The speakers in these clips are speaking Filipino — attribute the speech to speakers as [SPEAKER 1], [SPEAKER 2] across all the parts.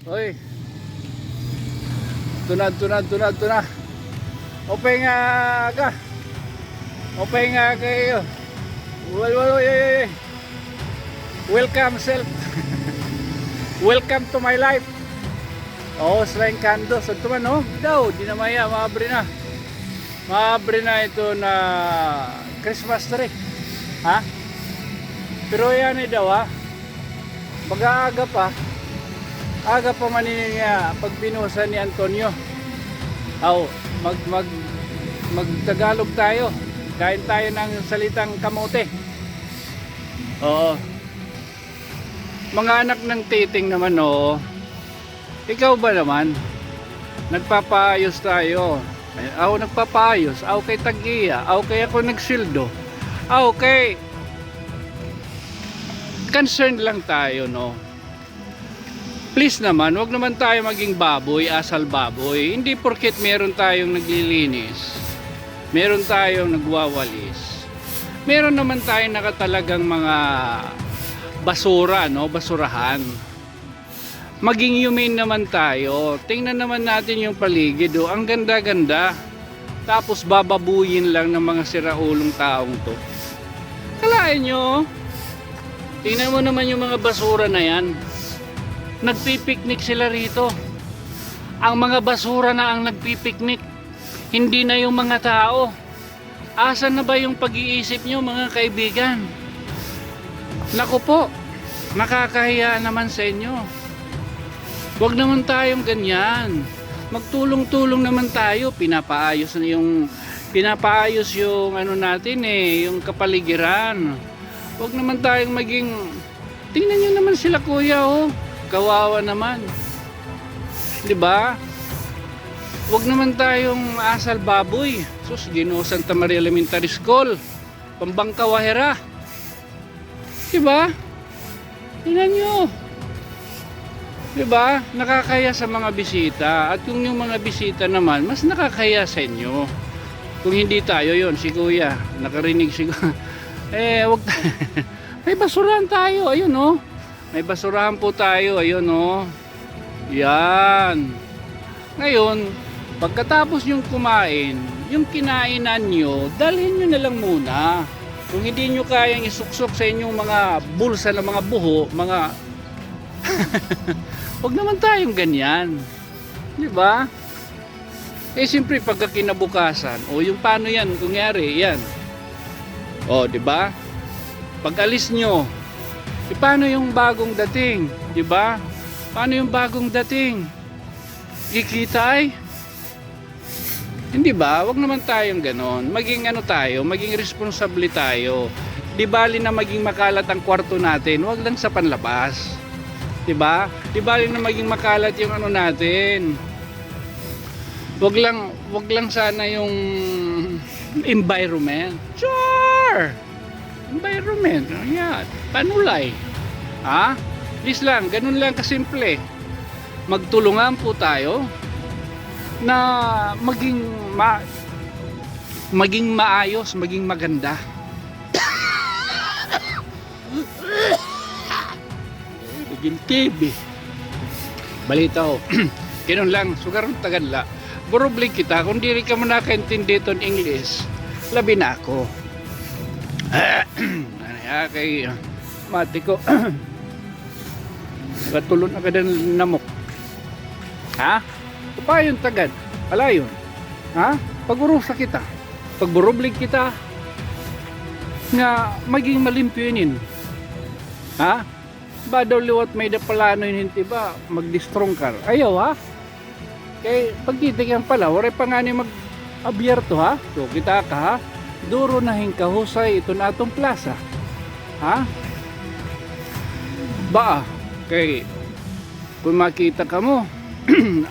[SPEAKER 1] Oy, tunad. Opay nga ka. Opay nga kayo. Oy. Welcome self. Welcome to my life. Oh, selain kando. So tuman no. Daw, di na maya maabre na. Maabre na ito na Christmas tree. Ha? Pero yan eh daw ha. Mag-aaga pa. Aga pa maninin nga pag binuhusan ni Antonio. Mag-Tagalog tayo. Kain tayo ng salitang kamote. Oo. Mga anak ng titing naman oh. Ikaw ba naman? Nagpapaayos tayo. Ako nagpapaayos. Ako kay Tagiya. Ako kay ako nagsildo. Ako kay concerned lang tayo no. Please naman, wag naman tayo maging baboy, asal baboy. Hindi porket meron tayong naglilinis, meron tayong nagwawalis, meron naman tayong nakatalagang mga basura, no? Basurahan. Maging humane naman tayo. Tingnan naman natin yung paligid, oh. Ang ganda-ganda. Tapos bababuyin lang ng mga siraulong taong to. Kalain nyo, tingnan mo naman yung mga basura na yan. Nagpipiknik sila rito. Ang mga basura na ang nagpipiknik, hindi na yung mga tao. Asan na ba yung pag-iisip nyo mga kaibigan? Naku po, nakakahiya naman sa inyo. Huwag naman tayong ganyan. Magtulong-tulong naman tayo. Pinapaayos yung ano natin yung kapaligiran. Huwag naman tayong maging, tingnan nyo naman sila kuya oh. Kawawa naman. 'Di ba? Huwag naman tayong asal baboy. Sus, Ginoo Santa Maria Elementary School. Pambangkawahera. 'Di ba? Tingnan niyo. 'Di ba? Nakakaya sa mga bisita at kung yung mga bisita naman, mas nakakaya sa inyo. Kung hindi tayo 'yon, si Kuya, nakarinig siguro. Wag may basurahan tayo, ayun oh. May basurahan po tayo, ayun oh. Yan. Ngayon, pagkatapos yung kumain, yung kinainan nyo, dalhin nyo na lang muna. Kung hindi nyo kayang isuksok sa inyong mga bulsa ng mga buho, mga wag naman tayong ganyan. Di ba? Siyempre pagka kinabukasan, yung paano yan, kunyari, yan. Di ba? Pag alis nyo, paano yung bagong dating? 'Di ba? Paano yung bagong dating? Kikita ay? Hindi ba? Wag naman tayong ganon. Maging ano tayo, maging responsable tayo. Di bali na maging makalat ang kwarto natin, wag lang sa panlabas. 'Di ba? Di bali na maging makalat yung ano natin. Wag lang sana yung environment. Sure. Environment, yan, panulay. Please lang, ganun lang kasimple. Magtulungan po tayo na maging maayos, maging maganda. Maging TV. Balita ko. Ganun lang, sugar ng Tagalog. Burublig kita, kung di rin ka mo nakaintindi itong English, labi na ako. Kay mati ko katulon na ka din namok ito pa yung tagad pala yun pagurusa kita pagburublig kita nga maging malimpyunin ba daw liwat may dapalano yun hindi ba magdistrong kar ayaw kay pagtitigyan pala wala pa nga ni mag-abyerto so kita ka duro na hingkahusay ito na atong plaza ba kay kung makita ka mo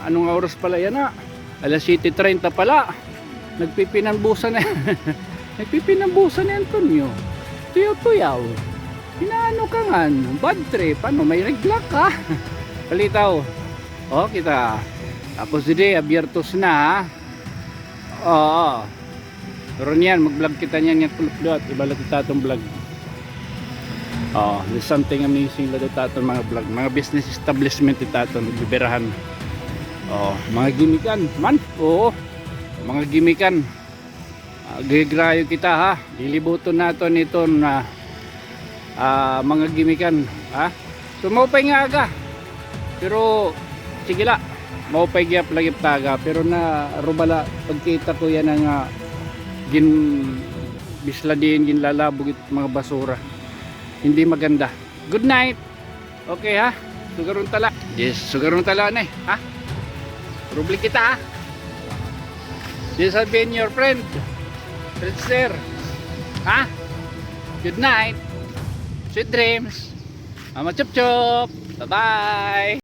[SPEAKER 1] anong oras pala yan alas 7:30 pala nagpipinambusan nagpipinambusan ni Antonio tuyaw pinaano ka nga bad trip may regla ka palitaw kita tapos hindi abiertos na pero niyan mag-vlog kita niyan yung kulupdot ibalat kita itong vlog Oh, there's something amazing na taton mga vlog, mga business establishment taton biberahan. Oh, mga gimikan man. Oo. Mga gimikan. Gigrayo kita ha. Lilibuton naton ito na mga gimikan ha. So maupay nga aga. Pero sige la. Maupay gyap lagi taga pero na rubala pagkita ko yan nga gin bisla din ginlalabog it mga basura. Hindi maganda. Good night. Okay ha. Sugarong tala. Yes, sugarong tala na ha. Rubli kita ha. This has been your friend Sir. Ha? Good night. Sweet dreams. Mama Chup Chup. Bye bye.